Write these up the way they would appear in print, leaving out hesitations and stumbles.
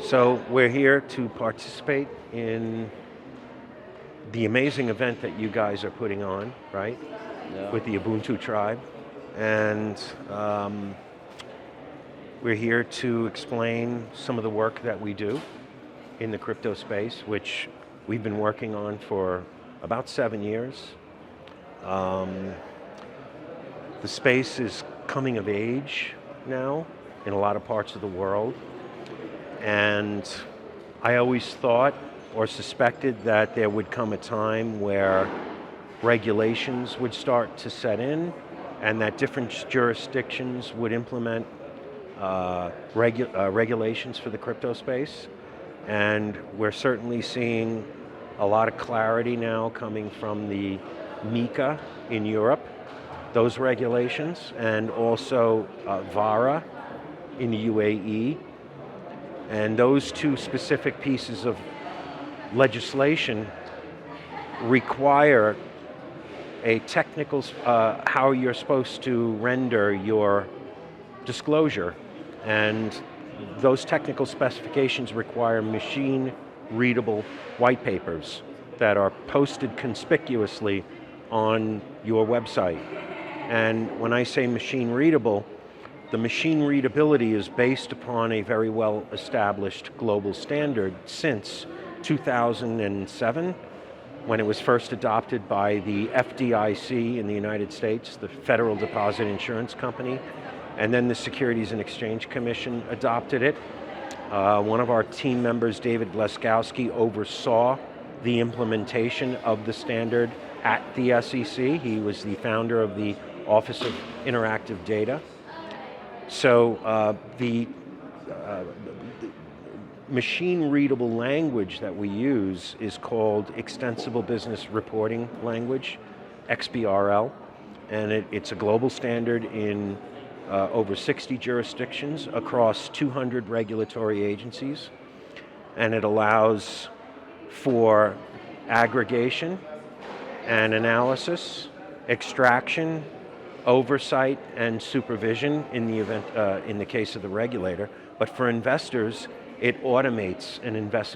So we're here to participate in the amazing event that you guys are putting on, right? Yeah. With the Ubuntu tribe. And we're here to explain some of the work that we do in the crypto space, which we've been working on for about 7 years. The space is coming of age now in a lot of parts of the world. And I always thought or suspected that there would come a time where regulations would start to set in and that different jurisdictions would implement regulations for the crypto space. And we're certainly seeing a lot of clarity now coming from the MiCA in Europe, those regulations, and also VARA in the UAE. And those two specific pieces of legislation require a technical, how you're supposed to render your disclosure. And those technical specifications require machine-readable white papers that are posted conspicuously on your website. And when I say machine-readable, the machine readability is based upon a very well-established global standard since 2007, when it was first adopted by the FDIC in the United States, the Federal Deposit Insurance Company, and then the Securities and Exchange Commission adopted it. One of our team members, David Bleskowski, oversaw the implementation of the standard at the SEC. He was the founder of the Office of Interactive Data. So the machine-readable language that we use is called Extensible Business Reporting Language, XBRL, and it's a global standard in over 60 jurisdictions across 200 regulatory agencies, and it allows for aggregation and analysis, extraction, oversight and supervision in the event, in the case of the regulator, but for investors, it automates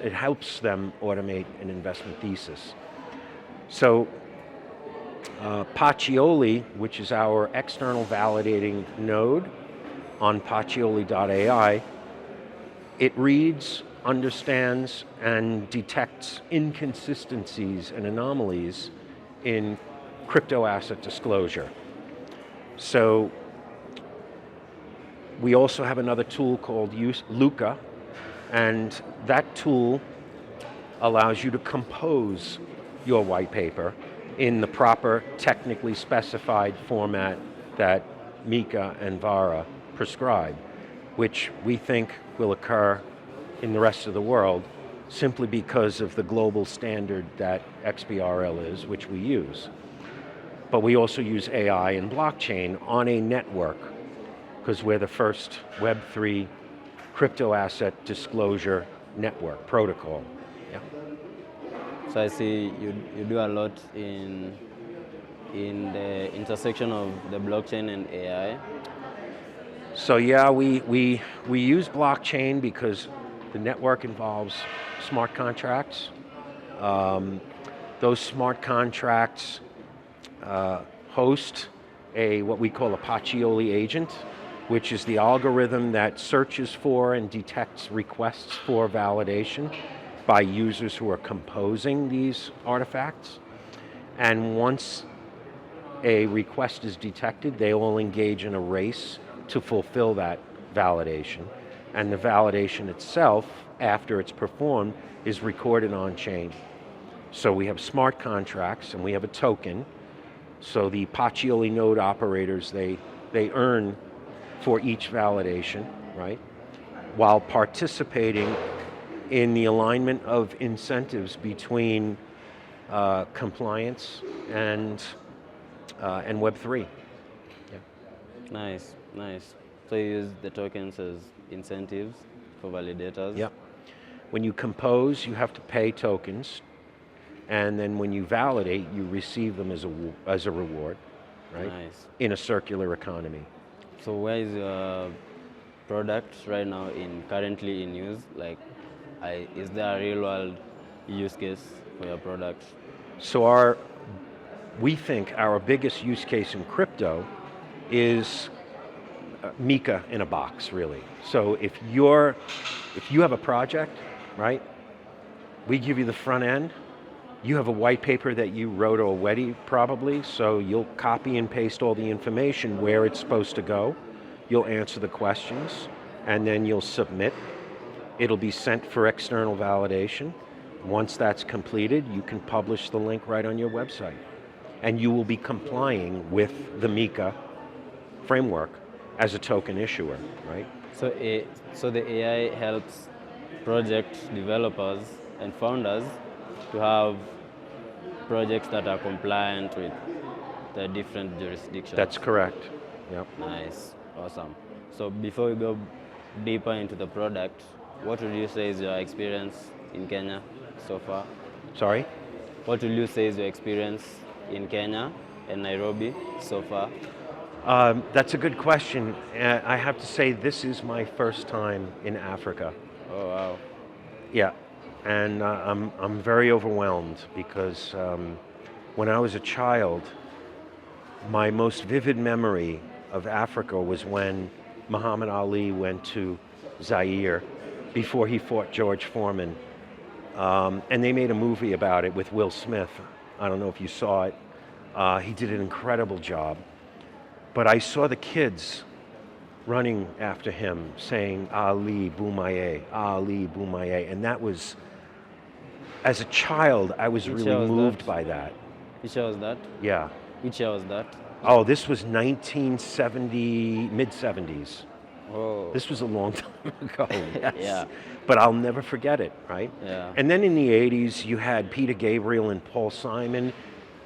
it helps them automate an investment thesis. So Pacioli, which is our external validating node on Pacioli.ai, it reads, understands, and detects inconsistencies and anomalies in crypto asset disclosure. So we also have another tool called LUCA, and that tool allows you to compose your white paper in the proper technically specified format that MiCA and VARA prescribe, which we think will occur in the rest of the world simply because of the global standard that XBRL is, which we use. But we also use AI and blockchain on a network because we're the first Web3 crypto asset disclosure network protocol. Yeah. So I see you do a lot in the intersection of the blockchain and AI. So yeah, we use blockchain because the network involves smart contracts. Those smart contracts host what we call a Pacioli agent, which is the algorithm that searches for and detects requests for validation by users who are composing these artifacts. And once a request is detected, they will engage in a race to fulfill that validation. And the validation itself, after it's performed, is recorded on chain. So we have smart contracts and we have a token. So the Pacioli node operators, they earn for each validation, right? While participating in the alignment of incentives between compliance and Web3. Yeah. Nice, nice. So you use the tokens as incentives for validators? Yeah. When you compose, you have to pay tokens, and then when you validate, you receive them as a reward, right? Nice. In a circular economy. So where is your product right now currently in use? Like is there a real world use case for your product? So we think our biggest use case in crypto is MiCA in a box, really. So if you have a project, right, we give you the front end. You have a white paper that you wrote already, probably, so you'll copy and paste all the information where it's supposed to go. You'll answer the questions, and then you'll submit. It'll be sent for external validation. Once that's completed, you can publish the link right on your website. And you will be complying with the MiCA framework as a token issuer, right? So the AI helps project developers and founders to have projects that are compliant with the different jurisdictions. That's correct. Yep. Nice, awesome. So before we go deeper into the product, what would you say is your experience in Kenya so far? Sorry? What would you say is your experience in Kenya and Nairobi so far? That's a good question. I have to say this is my first time in Africa. Oh wow. Yeah, and I'm very overwhelmed because when I was a child, my most vivid memory of Africa was when Muhammad Ali went to Zaire before he fought George Foreman. And they made a movie about it with Will Smith. I don't know if you saw it. He did an incredible job. But I saw the kids running after him saying, Ali Boumaye, Ali Boumaye. And that was, as a child, I was Which really year was moved that? by that. Which year was that? Yeah. Which year was that? Oh, this was 1970, mid-70s. Oh. This was a long time ago. Yes. Yeah. But I'll never forget it, right? Yeah. And then in the 80s, you had Peter Gabriel and Paul Simon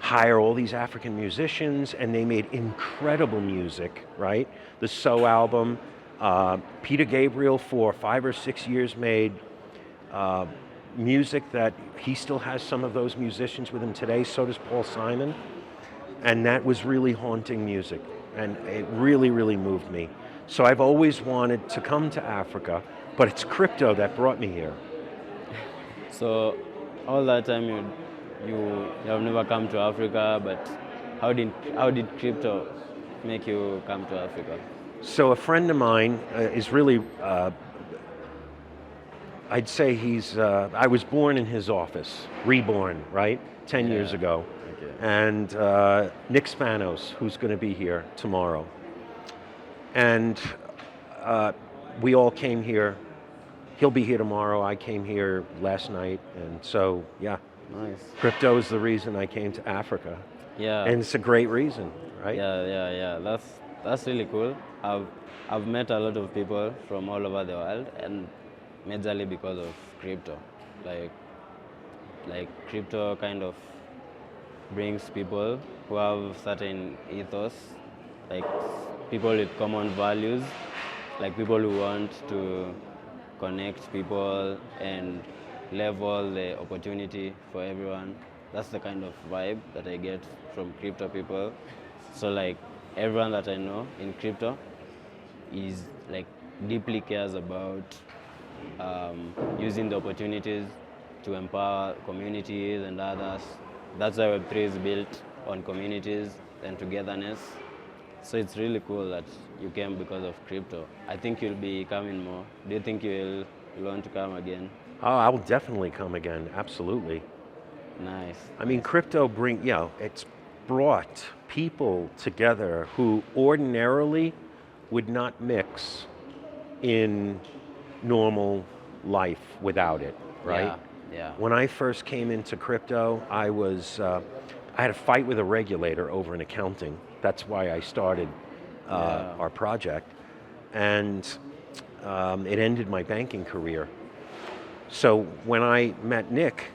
hire all these African musicians, and they made incredible music, right? The So album. Peter Gabriel, for 5 or 6 years, made music that he still has some of those musicians with him today. So does Paul Simon. And that was really haunting music. And it really, really moved me. So I've always wanted to come to Africa, but it's crypto that brought me here. So all that time you have never come to Africa, but how did crypto make you come to Africa? So a friend of mine is really, I'd say I was born in his office, reborn, right? 10 years ago. Okay. And Nick Spanos, who's going to be here tomorrow. And we all came here. He'll be here tomorrow. I came here last night. And so, yeah. Nice. Crypto is the reason I came to Africa. Yeah. And it's a great reason, right? Yeah. That's really cool. I've met a lot of people from all over the world, and majorly because of crypto. Like crypto kind of brings people who have certain ethos, like people with common values, like people who want to connect people and level the opportunity for everyone. That's the kind of vibe that I get from crypto people. So like everyone that I know in crypto is like deeply cares about using the opportunities to empower communities and others. That's why Web3 is built on communities and togetherness. So it's really cool that you came because of crypto. I think you'll be coming more. Do you think you'll want to come again? Oh, I will definitely come again, absolutely. Nice. I mean, crypto it's brought people together who ordinarily would not mix in normal life without it, right? Yeah. When I first came into crypto, I had a fight with a regulator over an accounting. That's why I started our project. And it ended my banking career. So when I met Nick,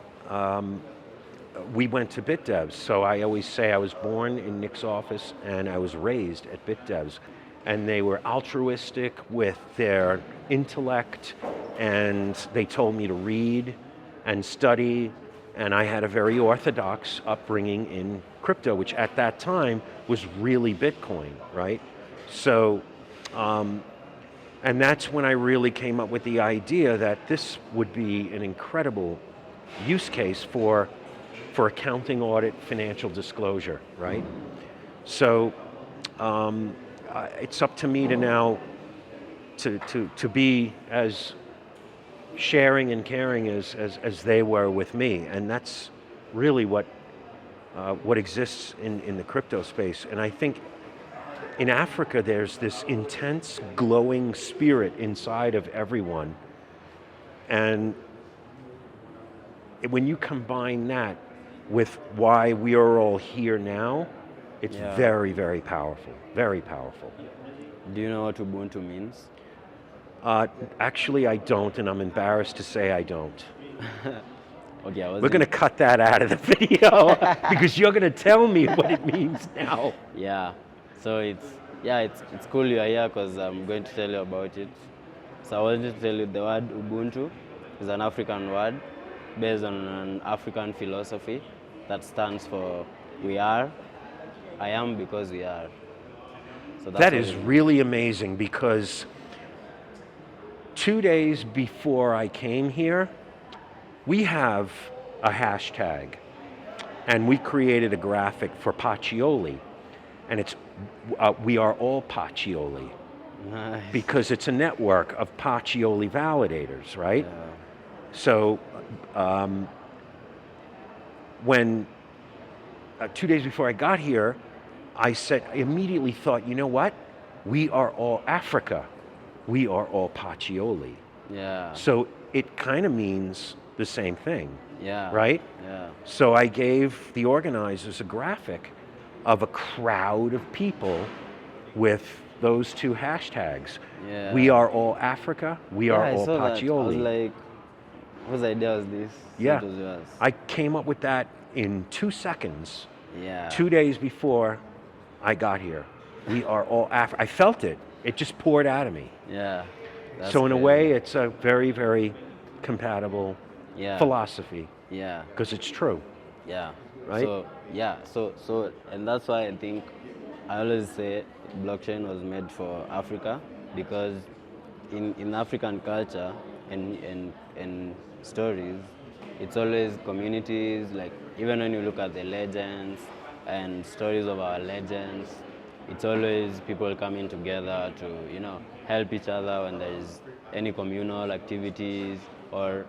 we went to BitDevs. So I always say I was born in Nick's office and I was raised at BitDevs. And they were altruistic with their intellect, and they told me to read and study, and I had a very orthodox upbringing in crypto, which at that time was really Bitcoin, right? So And that's when I really came up with the idea that this would be an incredible use case for accounting, audit, financial disclosure, right? So it's up to me to now to be as sharing and caring as they were with me, and that's really what exists in the crypto space. And I think in Africa there's this intense, glowing spirit inside of everyone, and when you combine that with why we are all here now, it's very, very powerful, very powerful. Do you know what Ubuntu means? Actually, I don't, and I'm embarrassed to say I don't. Okay, We're going to cut that out of the video because you're going to tell me what it means now. Yeah, so it's cool you are here because I'm going to tell you about it. So I wanted to tell you the word Ubuntu is an African word based on an African philosophy that stands for we are, I am because we are. So that is really amazing, because 2 days before I came here, we have a hashtag, and we created a graphic for Pacioli, and it's we are all Pacioli. Nice. Because it's a network of Pacioli validators, right? Yeah. So when 2 days before I got here, I immediately thought, you know what? We are all Africa. We are all Pacioli. Yeah. So it kind of means the same thing, Yeah. right? Yeah. So I gave the organizers a graphic of a crowd of people with those two hashtags. Yeah. We are all Africa. We are all I Pacioli. was like, whose idea was this? Yeah. It was yours. I came up with that in 2 seconds. Yeah. 2 days before I got here. We are all Africa. I felt it. It just poured out of me. Yeah. That's So in a crazy. way, it's a very, very compatible Yeah. philosophy, Yeah. because it's true. Yeah. Right? So and that's why I think I always say blockchain was made for Africa, because in African culture and stories, it's always communities. Like, even when you look at the legends and stories of our legends, it's always people coming together to, help each other when there is any communal activities, or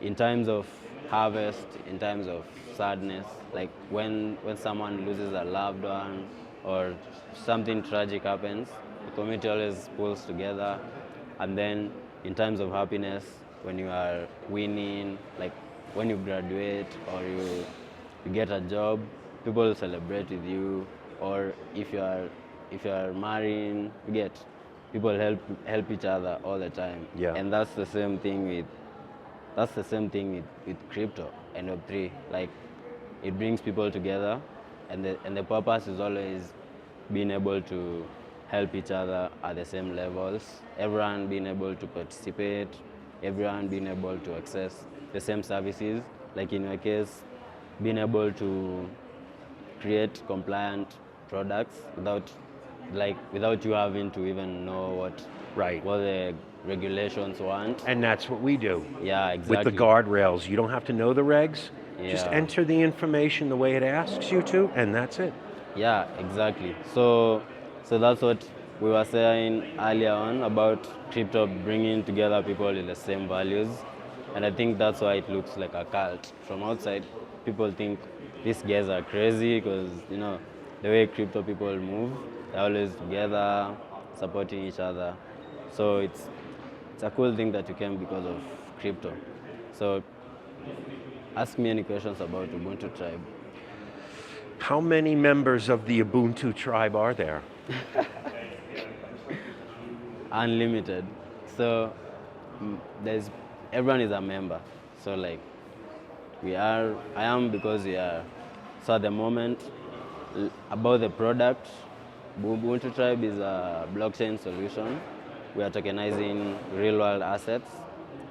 in times of harvest, in times of sadness, like when someone loses a loved one or something tragic happens, the community always pulls together. And then in times of happiness, when you are winning, like when you graduate or you get a job, people celebrate with you. Or if you are marrying, people help each other all the time. Yeah. And that's the same thing with crypto and Web3. Like, it brings people together, and the purpose is always being able to help each other at the same levels, everyone being able to participate, everyone being able to access the same services. Like in your case, being able to create compliant products without you having to even know what the regulations want. And that's what we do. Yeah, exactly. With the guardrails. You don't have to know the regs. Just Yeah. enter the information the way it asks you to, and that's it. Yeah, exactly. So that's what we were saying earlier on about crypto bringing together people with the same values. And I think that's why it looks like a cult. From outside, people think these guys are crazy because, the way crypto people move, they're always together, supporting each other. So it's a cool thing that you came because of crypto. So ask me any questions about Ubuntu tribe. How many members of the Ubuntu tribe are there? Unlimited. So everyone is a member. So like I am because we are. So at the moment, about the product, Ubuntu Tribe is a blockchain solution. We are tokenizing real world assets.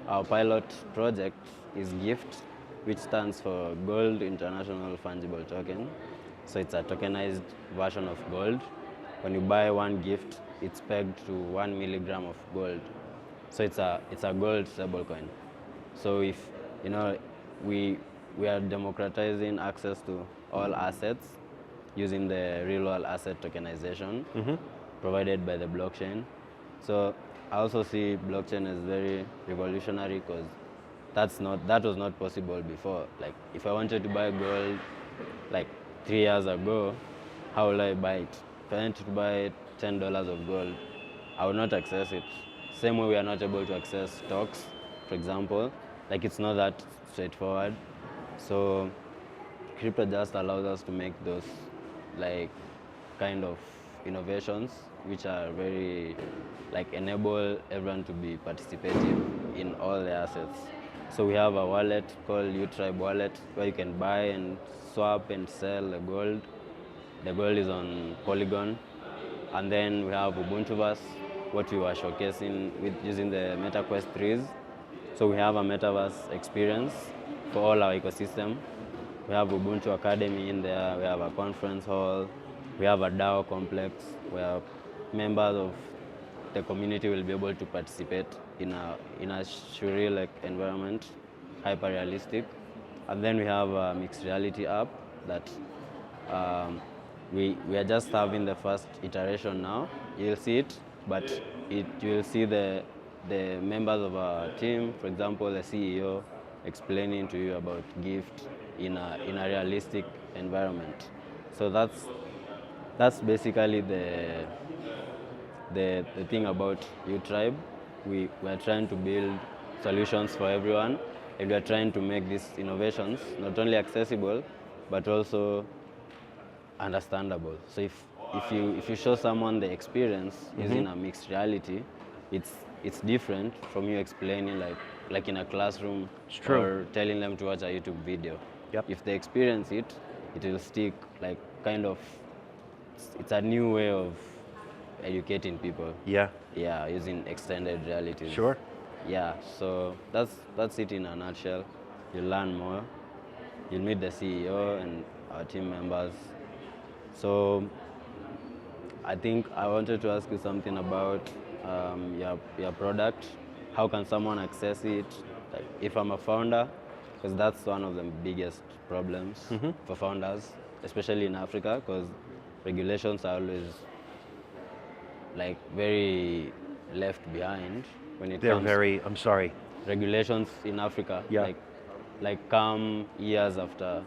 Our pilot project is GIFT, which stands for Gold International Fungible Token. So it's a tokenized version of gold. When you buy one gift, it's pegged to 1 milligram of gold. So it's a gold stablecoin. So if you know we we are democratizing access to all assets using the real world asset tokenization provided by the blockchain. So I also see blockchain as very revolutionary because that was not possible before. Like if I wanted to buy gold like 3 years ago, how will I buy it? If I wanted to buy $10 of gold, I will not access it. Same way we are not able to access stocks, for example. Like it's not that straightforward. So crypto just allows us to make those like kind of innovations which are very like enable everyone to be participative in all the assets. So we have a wallet called UTribe wallet where you can buy and swap and sell the gold. The gold is on Polygon. And then we have Ubuntuverse, what we were showcasing with using the MetaQuest 3s. So we have a metaverse experience for all our ecosystem. We have Ubuntu Academy in there, we have a conference hall, we have a DAO complex where members of the community will be able to participate in a surreal like environment, hyper realistic. And then we have a mixed reality app that we are just having the first iteration now. You'll see it, but you will see the members of our team, for example, the CEO, explaining to you about gift in a realistic environment. So that's basically the thing about UTribe. We are trying to build solutions for everyone, and we are trying to make these innovations not only accessible, but also understandable. So if you show someone the experience using a mixed reality, it's different from you explaining like in a classroom or telling them to watch a YouTube video. Yep. If they experience it, it will stick. Like kind of, it's a new way of educating people. Yeah. Yeah, using extended realities. Sure. Yeah, so that's it in a nutshell. You'll learn more. You'll meet the CEO and our team members. So I think I wanted to ask you something about your product. How can someone access it? Like if I'm a founder, because that's one of the biggest problems for founders, especially in Africa, because regulations are always like very left behind when it They're comes. I'm sorry. Regulations in Africa, Yeah. like come years after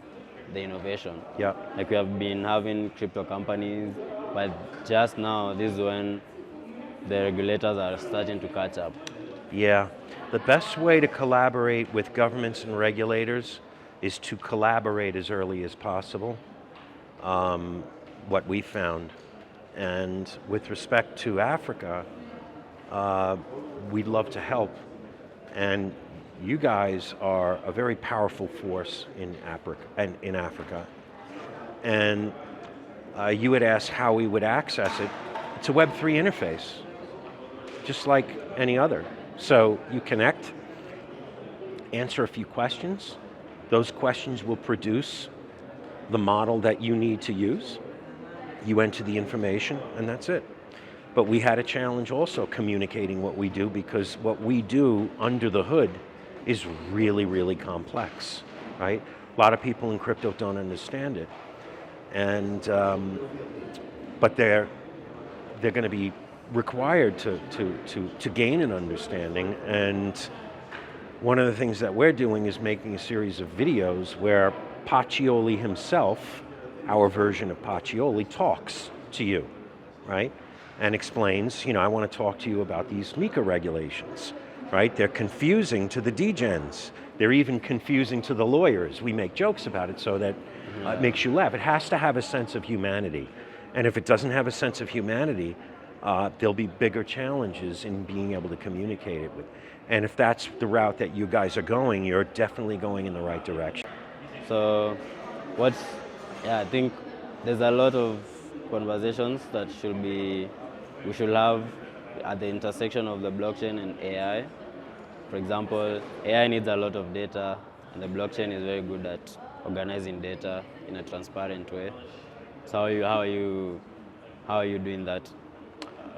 the innovation. Yeah. Like we have been having crypto companies, but just now this is when the regulators are starting to catch up. Yeah. The best way to collaborate with governments and regulators is to collaborate as early as possible, what we found. And with respect to Africa, we'd love to help. And you guys are a very powerful force in Africa. And you had asked how we would access it. It's a Web3 interface, just like any other. So you connect, answer a few questions. Those questions will produce the model that you need to use. You enter the information, and that's it. But we had a challenge also communicating what we do, because what we do under the hood is really, really complex, right? A lot of people in crypto don't understand it. And, but they're going to be required to gain an understanding. And one of the things that we're doing is making a series of videos where Pacioli himself, our version of Pacioli, talks to you, right? And explains, I want to talk to you about these MiCA regulations, right? They're confusing to the degens. They're even confusing to the lawyers. We make jokes about it so that it makes you laugh. It has to have a sense of humanity. And if it doesn't have a sense of humanity, there'll be bigger challenges in being able to communicate it with. And if that's the route that you guys are going, you're definitely going in the right direction. So I think there's a lot of conversations that we should have at the intersection of the blockchain and AI. For example, AI needs a lot of data, and the blockchain is very good at organizing data in a transparent way. So how are you doing that?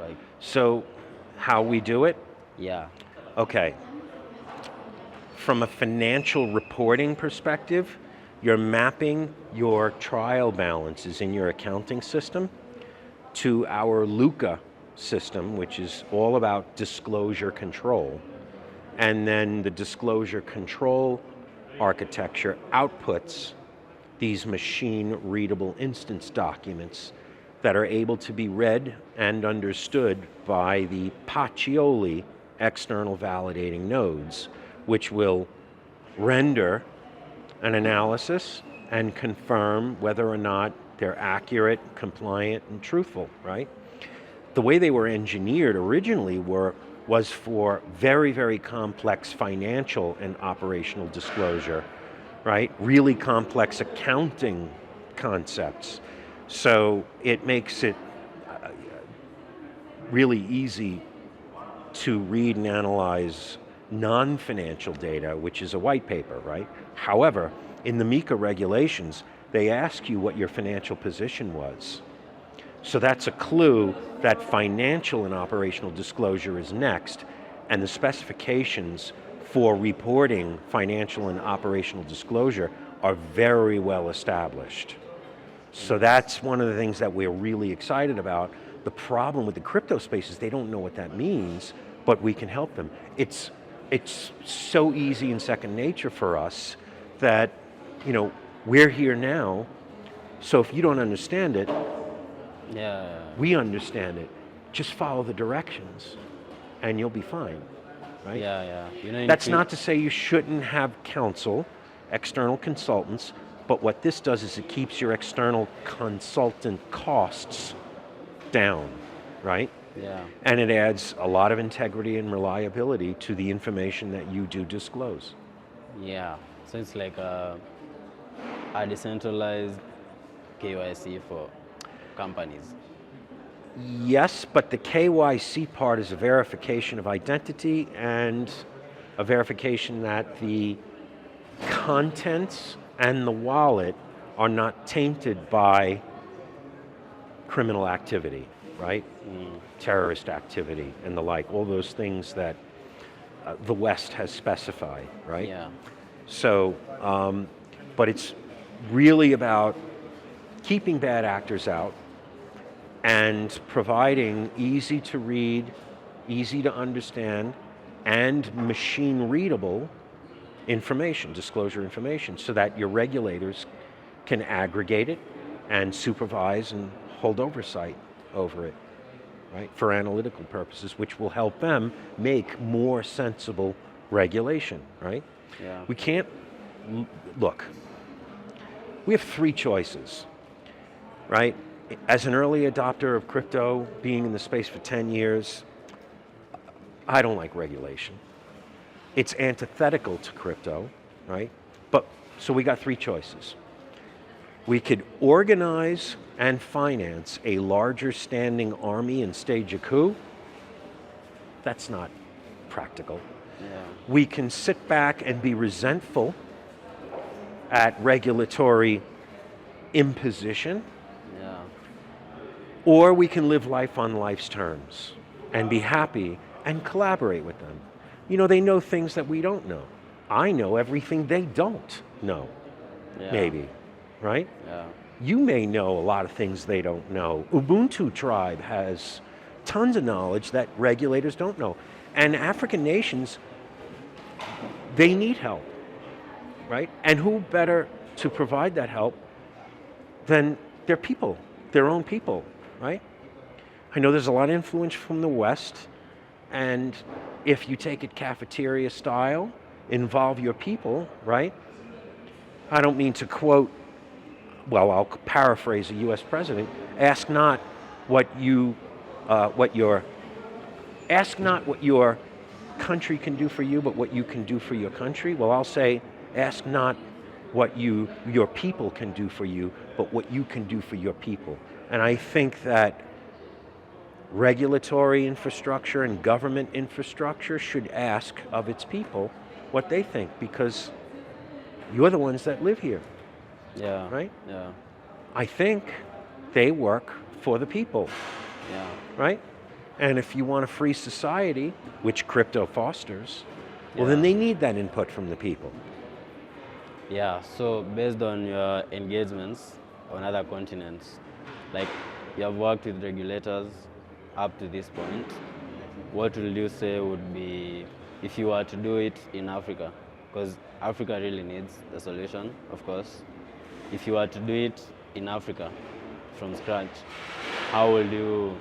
Like, So, how we do it? yeah, Okay. From a financial reporting perspective, you're mapping your trial balances in your accounting system to our LUCA system, which is all about disclosure control. And then the disclosure control architecture outputs these machine-readable instance documents that are able to be read and understood by the Pacioli external validating nodes, which will render an analysis and confirm whether or not they're accurate, compliant, and truthful, right? The way they were engineered originally was for very, very complex financial and operational disclosure, right? Really complex accounting concepts. So it makes it really easy to read and analyze non-financial data, which is a white paper, right? However, in the MiCA regulations, they ask you what your financial position was. So that's a clue that financial and operational disclosure is next, and the specifications for reporting financial and operational disclosure are very well established. So that's one of the things that we're really excited about. The problem with the crypto space is they don't know what that means, but we can help them. It's so easy and second nature for us that, we're here now, so if you don't understand it, yeah, we understand it. Just follow the directions and you'll be fine, right? yeah. That's not to say you shouldn't have counsel, external consultants, but what this does is it keeps your external consultant costs down, right? Yeah, And it adds a lot of integrity and reliability to the information that you do disclose. yeah. So it's like a decentralized KYC for companies. Yes, but the KYC part is a verification of identity and a verification that the contents and the wallet are not tainted by criminal activity, right? Terrorist activity and the like, all those things that the West has specified, right? Yeah, So, but it's really about keeping bad actors out and providing easy to read, easy to understand, and machine-readable information, disclosure information, so that your regulators can aggregate it and supervise and hold oversight over it, right, for analytical purposes, which will help them make more sensible regulation, right? yeah, We can't, look, we have three choices, right? As an early adopter of crypto, being in the space for 10 years, I don't like regulation. It's antithetical to crypto, right? But, so we got three choices. We could organize and finance a larger standing army and stage a coup. That's not practical. yeah, We can sit back and be resentful at regulatory imposition, yeah, or we can live life on life's terms and be happy and collaborate with them. They know things that we don't know. I know everything they don't know, yeah. maybe, right? Yeah, You may know a lot of things they don't know. Ubuntu tribe has tons of knowledge that regulators don't know. And African nations, they need help, right? And who better to provide that help than their people, their own people, right? I know there's a lot of influence from the West, and if you take it cafeteria style, involve your people, right? I don't mean to quote, well, I'll paraphrase a US president, ask not what your country can do for you, but what you can do for your country. Well, I'll say, ask not what your people can do for you, but what you can do for your people. And I think that regulatory infrastructure and government infrastructure should ask of its people what they think, because you're the ones that live here, yeah, right? yeah, I think they work for the people, yeah, right? And if you want a free society, which crypto fosters, well then Yeah. they need that input from the people. Yeah, so based on your engagements on other continents, like you have worked with regulators up to this point, what will you say would be if you were to do it in Africa? Because Africa really needs the solution, of course. If you were to do it in Africa from scratch, how will you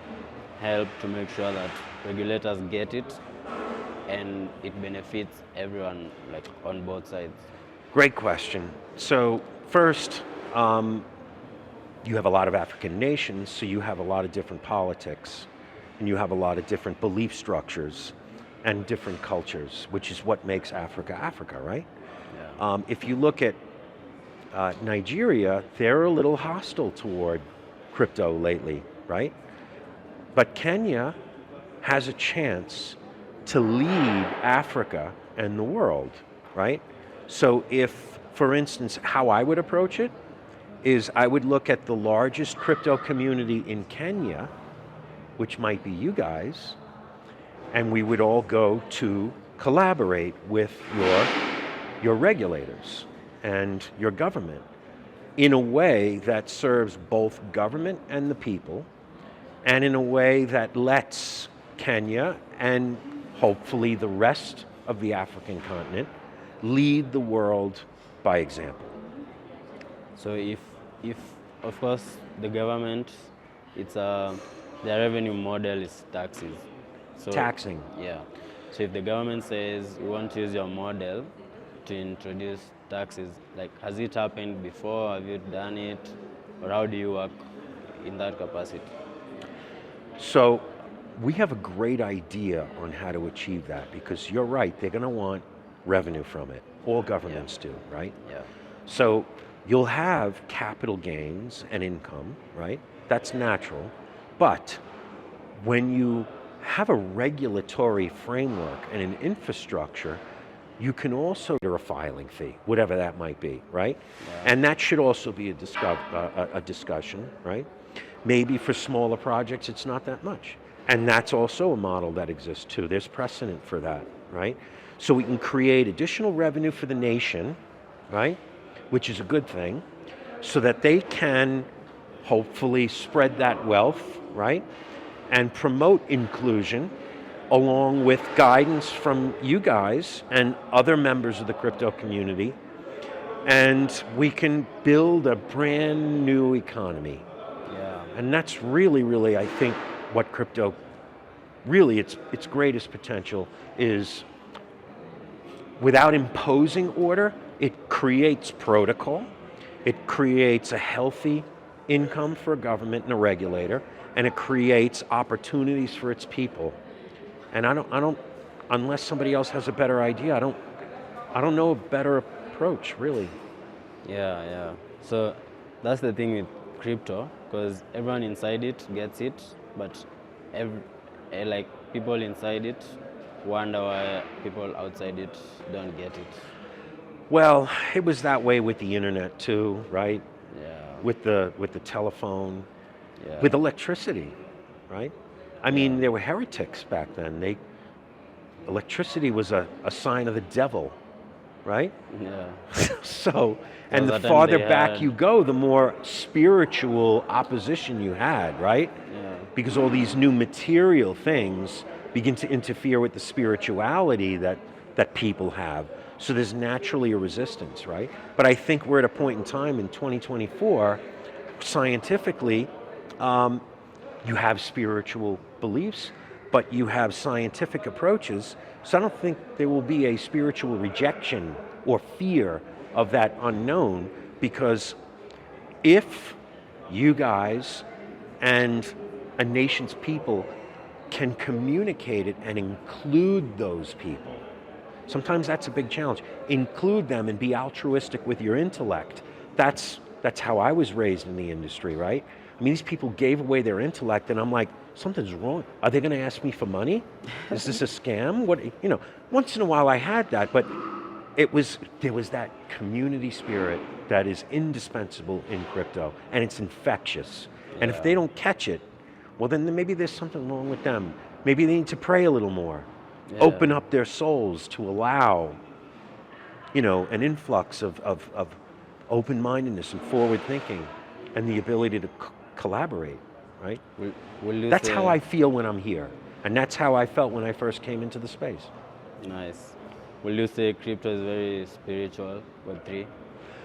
help to make sure that regulators get it and it benefits everyone, like on both sides? Great question. So first, you have a lot of African nations, so you have a lot of different politics, and you have a lot of different belief structures and different cultures, which is what makes Africa, Africa, right? Yeah. If you look at Nigeria, they're a little hostile toward crypto lately, right? But Kenya has a chance to lead Africa and the world, right? So if, for instance, how I would approach it is I would look at the largest crypto community in Kenya, which might be you guys, and we would all go to collaborate with your regulators and your government in a way that serves both government and the people, and in a way that lets Kenya and hopefully the rest of the African continent lead the world by example. So if of course the government, their revenue model is taxes. So Taxing. yeah. So if the government says we want to use your model to introduce taxes, like has it happened before? Have you done it, or how do you work in that capacity? So we have a great idea on how to achieve that, because you're right, they're going to want revenue from it. All governments do, right? Yeah. So you'll have capital gains and income, right? That's natural. But when you have a regulatory framework and an infrastructure, you can also do a filing fee, whatever that might be, right? Yeah. And that should also be a discussion, right? Maybe for smaller projects, it's not that much. And that's also a model that exists too. There's precedent for that, right? So we can create additional revenue for the nation, right? Which is a good thing, so that they can hopefully spread that wealth, right? And promote inclusion along with guidance from you guys and other members of the crypto community. And we can build a brand new economy. Yeah. And that's really, really, I think, what crypto, really its greatest potential is. Without imposing order, it creates protocol, it creates a healthy income for a government and a regulator, and it creates opportunities for its people. And I don't, unless somebody else has a better idea, I don't know a better approach, really. Yeah, yeah. So that's the thing with crypto, because everyone inside it gets it, but like people inside it wonder why people outside it don't get it. Well, it was that way with the internet too, right? Yeah. With the telephone, Yeah. with electricity, right? I mean, there were heretics back then. Electricity was a sign of the devil, right? Yeah. So, and So the that time farther they back had- you go, the more spiritual opposition you had, right? Yeah. Because all these new material things begin to interfere with the spirituality that people have. So there's naturally a resistance, right? But I think we're at a point in time in 2024, scientifically, you have spiritual beliefs, but you have scientific approaches, so I don't think there will be a spiritual rejection or fear of that unknown, because if you guys and a nation's people can communicate it and include those people, sometimes that's a big challenge. Include them and be altruistic with your intellect. That's how I was raised in the industry, right? I mean, these people gave away their intellect, and I'm like, something's wrong. Are they going to ask me for money? Is this a scam? What, once in a while I had that, but there was that community spirit that is indispensable in crypto, and it's infectious. And if they don't catch it, well, then maybe there's something wrong with them. Maybe they need to pray a little more, Yeah. open up their souls to allow, an influx of open-mindedness and forward thinking and the ability to collaborate, right? Will you That's say, how I feel when I'm here. And that's how I felt when I first came into the space. Nice. Will you say crypto is very spiritual, Web3?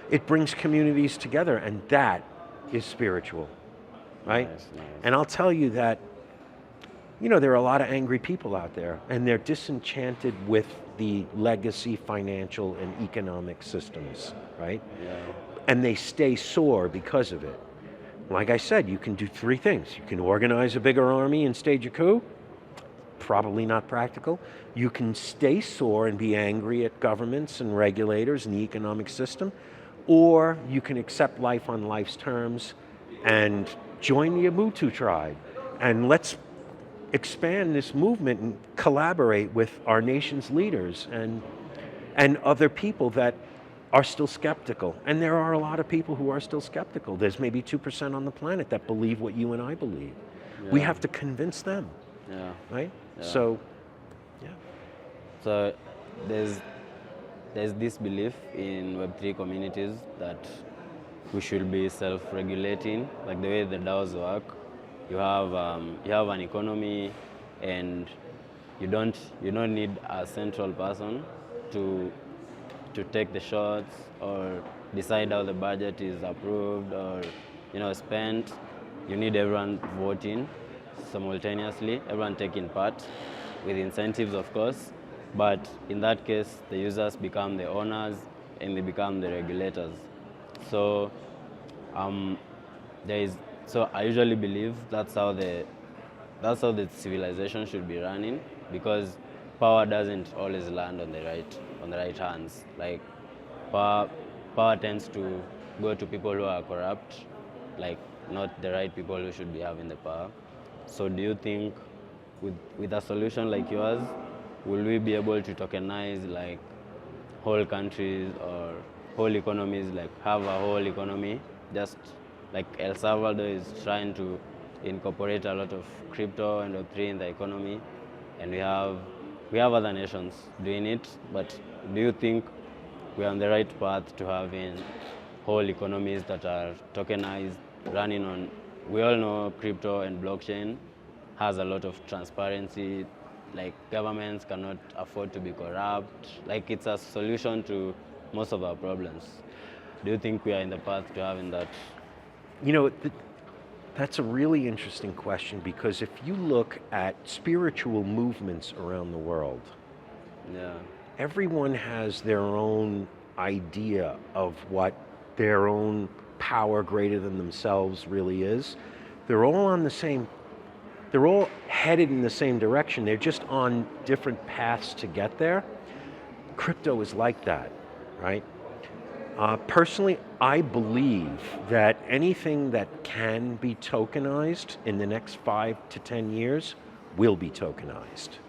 It brings communities together, and that is spiritual, right? Nice, nice. And I'll tell you that, there are a lot of angry people out there, and they're disenchanted with the legacy financial and economic systems, right? Yeah. And they stay sore because of it. Like I said, you can do three things. You can organize a bigger army and stage a coup. Probably not practical. You can stay sore and be angry at governments and regulators and the economic system, or you can accept life on life's terms and join the Ubuntu tribe. And let's expand this movement and collaborate with our nation's leaders and other people that are still skeptical. And there are a lot of people who are still skeptical. There's maybe 2% on the planet that believe what you and I believe. Yeah. We have to convince them, Yeah. right? Yeah. So, yeah. So there's this belief in Web3 communities that we should be self-regulating, like the way the DAOs work. You have an economy, and you don't need a central person to take the shots or decide how the budget is approved or spent. You need everyone voting simultaneously, everyone taking part with incentives, of course. But in that case, the users become the owners and they become the regulators. So so I usually believe that's how the civilization should be running, because power doesn't always land on the right hands. Like power tends to go to people who are corrupt, like not the right people who should be having the power. So do you think with a solution like yours, will we be able to tokenize like whole countries or whole economies, like have a whole economy, just like El Salvador is trying to incorporate a lot of crypto and Web3 in the economy, and we have other nations doing it, but do you think we're on the right path to having whole economies that are tokenized, running on, we all know crypto and blockchain has a lot of transparency, like governments cannot afford to be corrupt, like it's a solution to most of our problems. Do you think we are in the path to having that? That's a really interesting question, because if you look at spiritual movements around the world, Yeah. everyone has their own idea of what their own power greater than themselves really is. They're all headed in the same direction. They're just on different paths to get there. Crypto is like that, right? Personally, I believe that anything that can be tokenized in the next 5 to 10 years will be tokenized.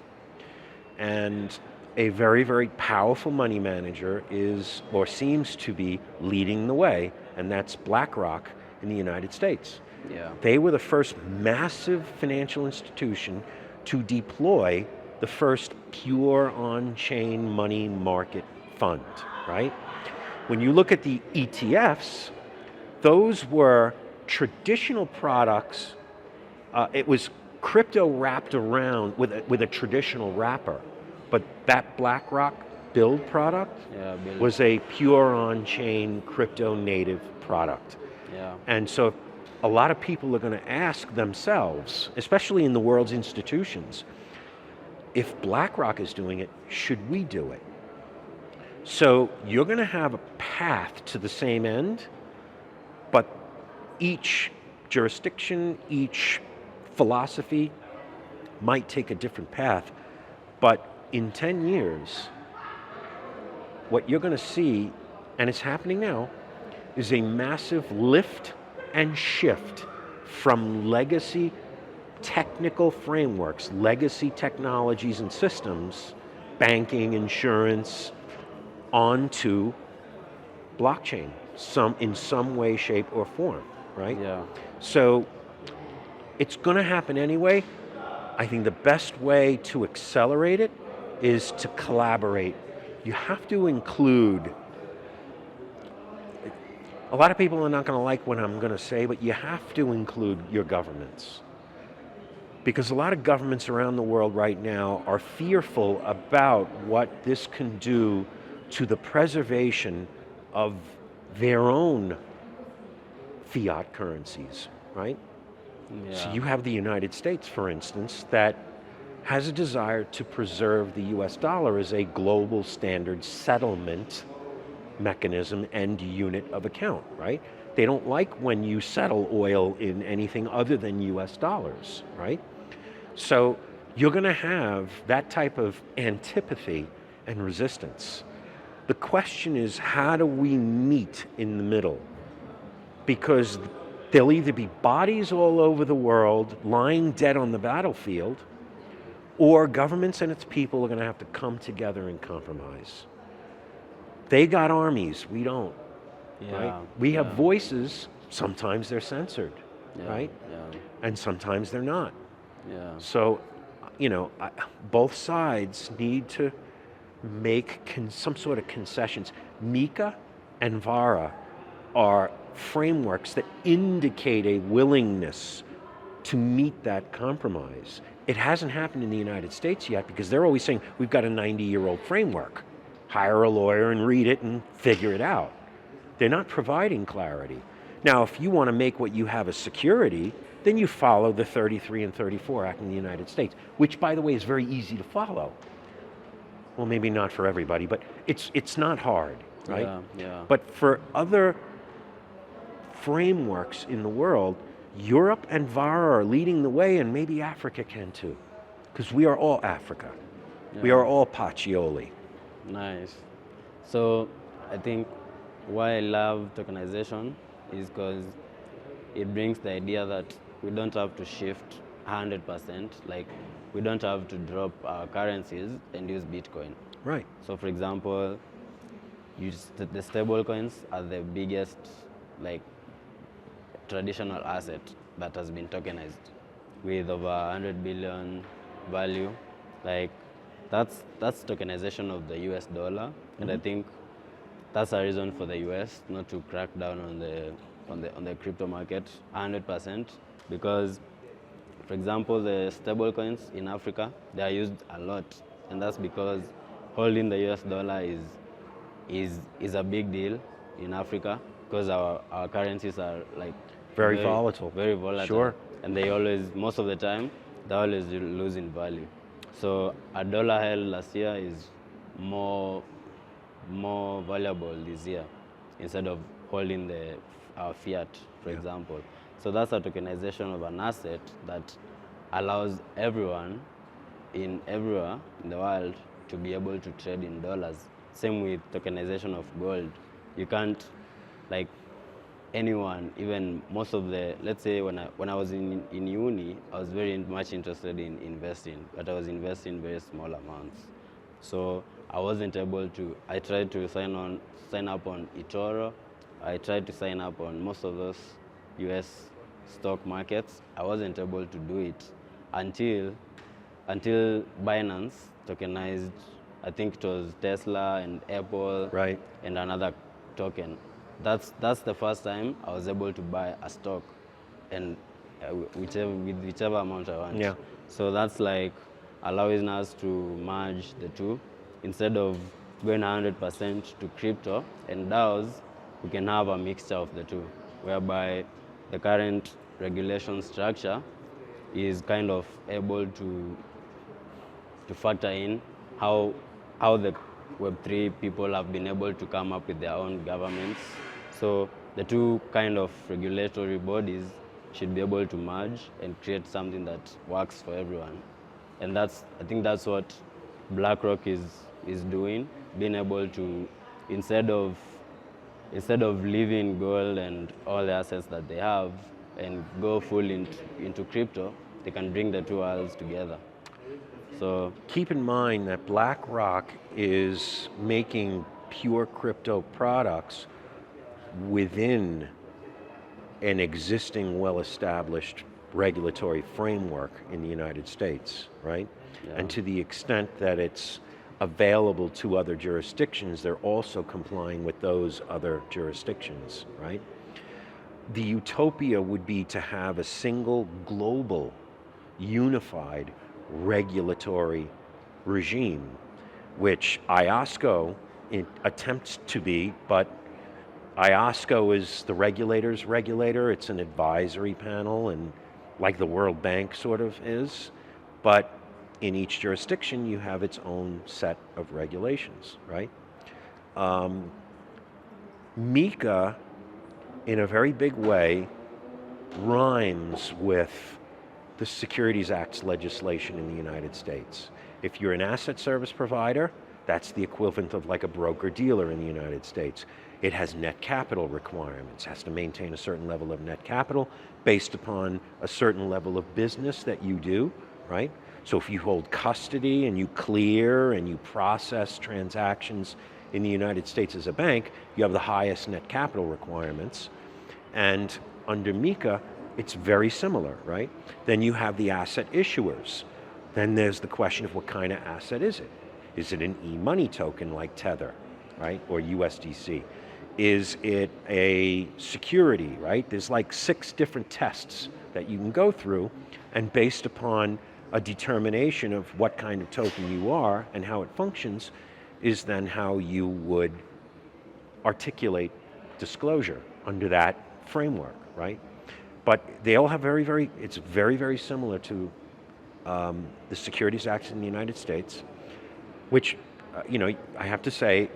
And a very, very powerful money manager is, or seems to be, leading the way, and that's BlackRock in the United States. Yeah. They were the first massive financial institution to deploy the first pure on-chain money market fund, right? When you look at the ETFs, those were traditional products. It was crypto wrapped around with a traditional wrapper, but that BlackRock Build product Build. was a pure on-chain crypto native product. Yeah. And so a lot of people are going to ask themselves, especially in the world's institutions, if BlackRock is doing it, should we do it? So you're going to have a path to the same end, but each jurisdiction, each philosophy might take a different path. But in 10 years, what you're going to see, and it's happening now, is a massive lift and shift from legacy technical frameworks, legacy technologies and systems, banking, insurance, onto blockchain, in some way, shape, or form, right? Yeah. So it's going to happen anyway, I think the best way to accelerate it is to collaborate. You have to include, a lot of people are not going to like what I'm going to say, but you have to include your governments. Because a lot of governments around the world right now are fearful about what this can do to the preservation of their own fiat currencies, right? Yeah. So you have the United States, for instance, that has a desire to preserve the US dollar as a global standard settlement mechanism and unit of account, right? They don't like when you settle oil in anything other than US dollars, right? So you're going to have that type of antipathy and resistance. The question is, how do we meet in the middle? Because there'll either be bodies all over the world lying dead on the battlefield, or governments and its people are going to have to come together and compromise. They got armies, we don't. Yeah. Right? We have Yeah. voices, sometimes they're censored, Yeah. right? Yeah. And sometimes they're not. Yeah. So, both sides need to make some sort of concessions. MiCA and VARA are frameworks that indicate a willingness to meet that compromise. It hasn't happened in the United States yet because they're always saying, we've got a 90-year-old framework. Hire a lawyer and read it and figure it out. They're not providing clarity. Now, if you want to make what you have a security, then you follow the 33 and 34 Act in the United States, which, by the way, is very easy to follow. Well, maybe not for everybody, but it's not hard, right? Yeah. Yeah. But for other frameworks in the world, Europe and VARA are leading the way, and maybe Africa can too, because we are all Africa. We Yeah. are all Pacioli. Nice. So I think why I love tokenization is because it brings the idea that we don't have to shift 100%, like we don't have to drop our currencies and use Bitcoin. Right. So for example, the stable coins are the biggest like traditional asset that has been tokenized with over 100 billion value. Like that's tokenization of the US dollar, and I think that's a reason for the US not to crack down on the crypto market 100%, because for example the stable coins in Africa, they are used a lot, and that's because holding the US dollar is a big deal in Africa because our currencies are like Very volatile. Very volatile. Sure. And they always, most of the time, they always lose in value. So a dollar held last year is more valuable this year instead of holding our fiat, for example. So that's a tokenization of an asset that allows everyone everywhere in the world to be able to trade in dollars. Same with tokenization of gold. You can't, like, anyone, even most of let's say when I was in uni, I was very much interested in investing, but I was investing very small amounts. So I wasn't able to, I tried to sign up on eToro, I tried to sign up on most of those US stock markets. I wasn't able to do it until Binance tokenized, I think it was Tesla and Apple, Right. and another token. That's the first time I was able to buy a stock, and with whichever amount I want. Yeah. So that's like allowing us to merge the two. Instead of going 100% to crypto and DAOs, we can have a mixture of the two, whereby the current regulation structure is kind of able to factor in how the Web3 people have been able to come up with their own governments. So the two kind of regulatory bodies should be able to merge and create something that works for everyone. And I think that's what BlackRock is doing, being able to, instead of leaving gold and all the assets that they have and go full into crypto, they can bring the two worlds together. So Keep in mind that BlackRock is making pure crypto products within an existing well-established regulatory framework in the United States, right? Yeah. And to the extent that it's available to other jurisdictions, they're also complying with those other jurisdictions, right? The utopia would be to have a single global, unified regulatory regime, which IOSCO attempts to be, but IOSCO is the regulator's regulator. It's an advisory panel, and like the World Bank sort of is, but in each jurisdiction you have its own set of regulations, right? MiCA, in a very big way, rhymes with the Securities Act's legislation in the United States. If you're an asset service provider, that's the equivalent of like a broker-dealer in the United States. It has net capital requirements, has to maintain a certain level of net capital based upon a certain level of business that you do, right? So if you hold custody and you clear and you process transactions in the United States as a bank, you have the highest net capital requirements. And under MiCA, it's very similar, right? Then you have the asset issuers. Then there's the question of what kind of asset is it? Is it an e-money token like Tether, right? Or USDC? Is it a security, right? There's like 6 different tests that you can go through, and based upon a determination of what kind of token you are and how it functions is then how you would articulate disclosure under that framework, right? But they all have it's very, very similar to the Securities Act in the United States, which, I have to say,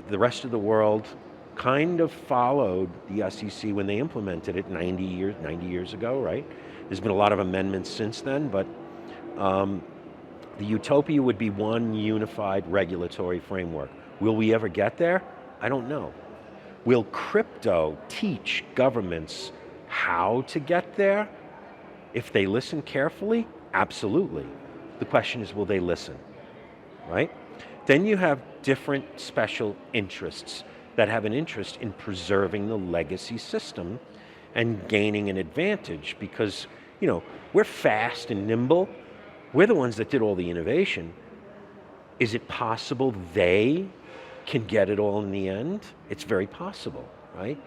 the rest of the world kind of followed the SEC when they implemented it 90 years ago, right? There's been a lot of amendments since then, but the utopia would be one unified regulatory framework. Will we ever get there? I don't know. Will crypto teach governments how to get there? If they listen carefully, absolutely. The question is, will they listen, right? Then you have different special interests that have an interest in preserving the legacy system and gaining an advantage because, we're fast and nimble. We're the ones that did all the innovation. Is it possible they can get it all in the end? It's very possible, right?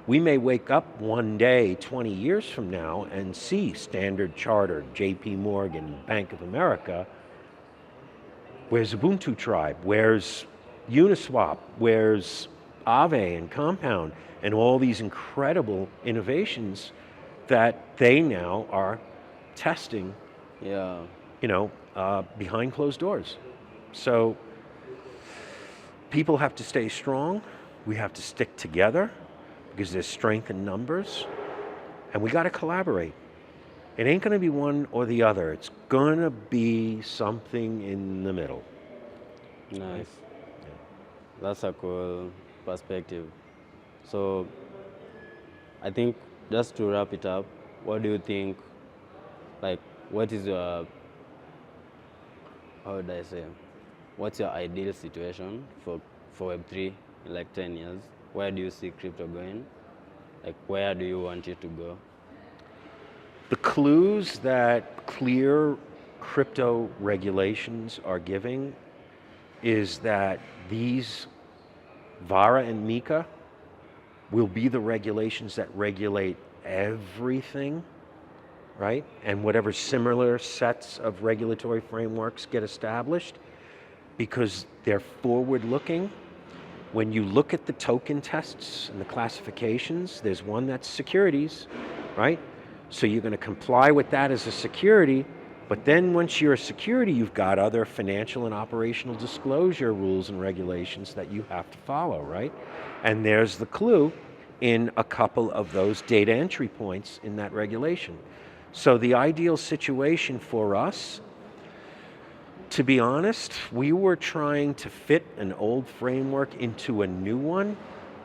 We may wake up one day, 20 years from now, and see Standard Chartered, JP Morgan, Bank of America. Where's Ubuntu Tribe? Where's Uniswap? Where's Aave and Compound? And all these incredible innovations that they now are testing, Yeah. behind closed doors. So people have to stay strong. We have to stick together because there's strength in numbers, and we got to collaborate. It ain't going to be one or the other. It's going to be something in the middle. Nice. That's a cool perspective. So I think just to wrap it up, what do you think, what is your, how would I say, what's your ideal situation for Web3 in like 10 years? Where do you see crypto going? Where do you want it to go? The clues that clear crypto regulations are giving is that these VARA and MiCA will be the regulations that regulate everything, right? And whatever similar sets of regulatory frameworks get established, because they're forward-looking. When you look at the token tests and the classifications, there's one that's securities, right? So you're going to comply with that as a security, but then once you're a security, you've got other financial and operational disclosure rules and regulations that you have to follow, right? And there's the clue in a couple of those data entry points in that regulation. So the ideal situation for us, to be honest, we were trying to fit an old framework into a new one,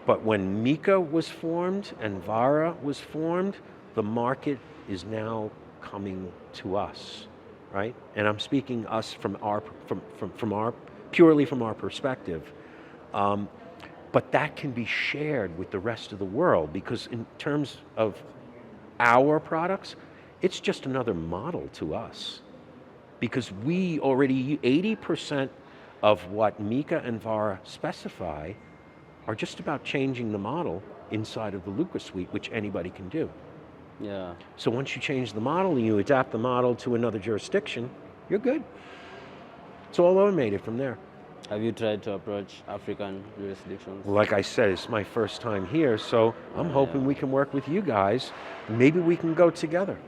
but when MiCA was formed and VARA was formed, the market is now coming to us, right? And I'm speaking us from our purely from our perspective. But that can be shared with the rest of the world, because in terms of our products, it's just another model to us. Because we already, 80% of what MiCA and VARA specify are just about changing the model inside of the Luca suite, which anybody can do. Yeah. So once you change the model and you adapt the model to another jurisdiction, you're good. It's all automated from there. Have you tried to approach African jurisdictions? Like I said, it's my first time here, so I'm hoping Yeah. we can work with you guys. Maybe we can go together.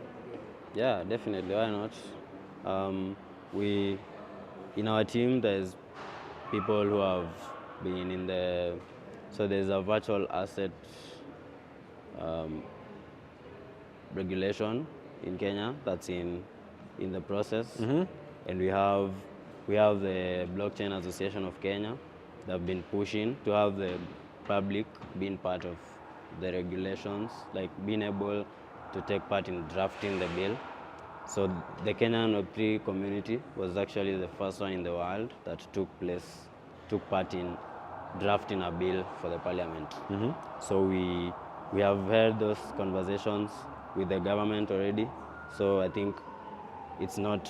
Yeah, definitely. Why not? We, in our team, there's people who have been in the, so there's a virtual asset regulation in Kenya that's in the process, and we have the Blockchain Association of Kenya that have been pushing to have the public being part of the regulations, like being able to take part in drafting the bill. So the Kenyan Web3 community was actually the first one in the world that took part in drafting a bill for the parliament. So we have had those conversations with the government already. So I think it's not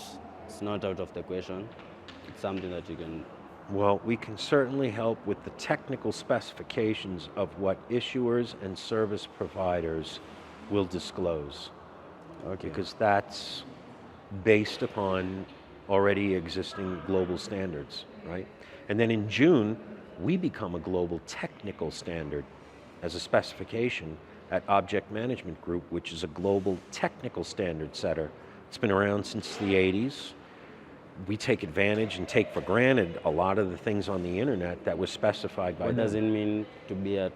out of the question. It's something that you can. Well, we can certainly help with the technical specifications of what issuers and service providers will disclose. Okay. Because that's based upon already existing global standards, right? And then in June, we become a global technical standard as a specification at Object Management Group, which is a global technical standard setter. It's been around since the 80s. We take advantage and take for granted a lot of the things on the internet that was specified by What them. does it mean to be a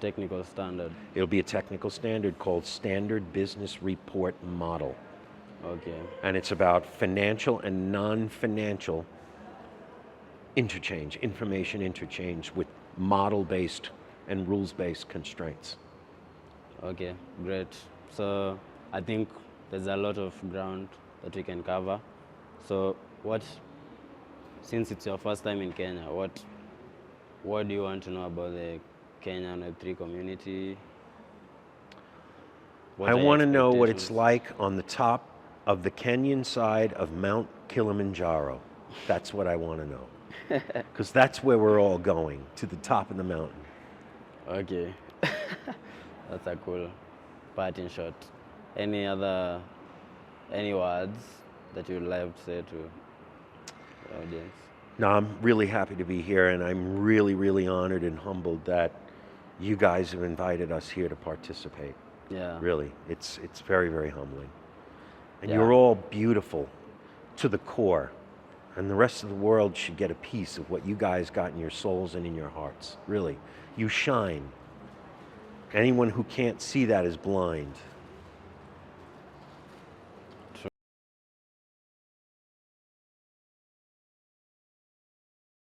technical standard? It'll be a technical standard called Standard Business Report Model. Okay. And it's about financial and non-financial interchange, information interchange with model-based and rules-based constraints. Okay, great. So I think there's a lot of ground that we can cover. So since it's your first time in Kenya, what do you want to know about the Kenyan Web3 community? I want to know what it's like on the top of the Kenyan side of Mount Kilimanjaro. That's what I want to know. Because that's where we're all going, to the top of the mountain. Okay. That's a cool part in short. Any words that you would like to say to the audience? No, I'm really happy to be here, and I'm really, really honored and humbled that you guys have invited us here to participate. Yeah. Really, it's very, very humbling. And Yeah. you're all beautiful to the core, and the rest of the world should get a piece of what you guys got in your souls and in your hearts. Really, you shine. Anyone who can't see that is blind.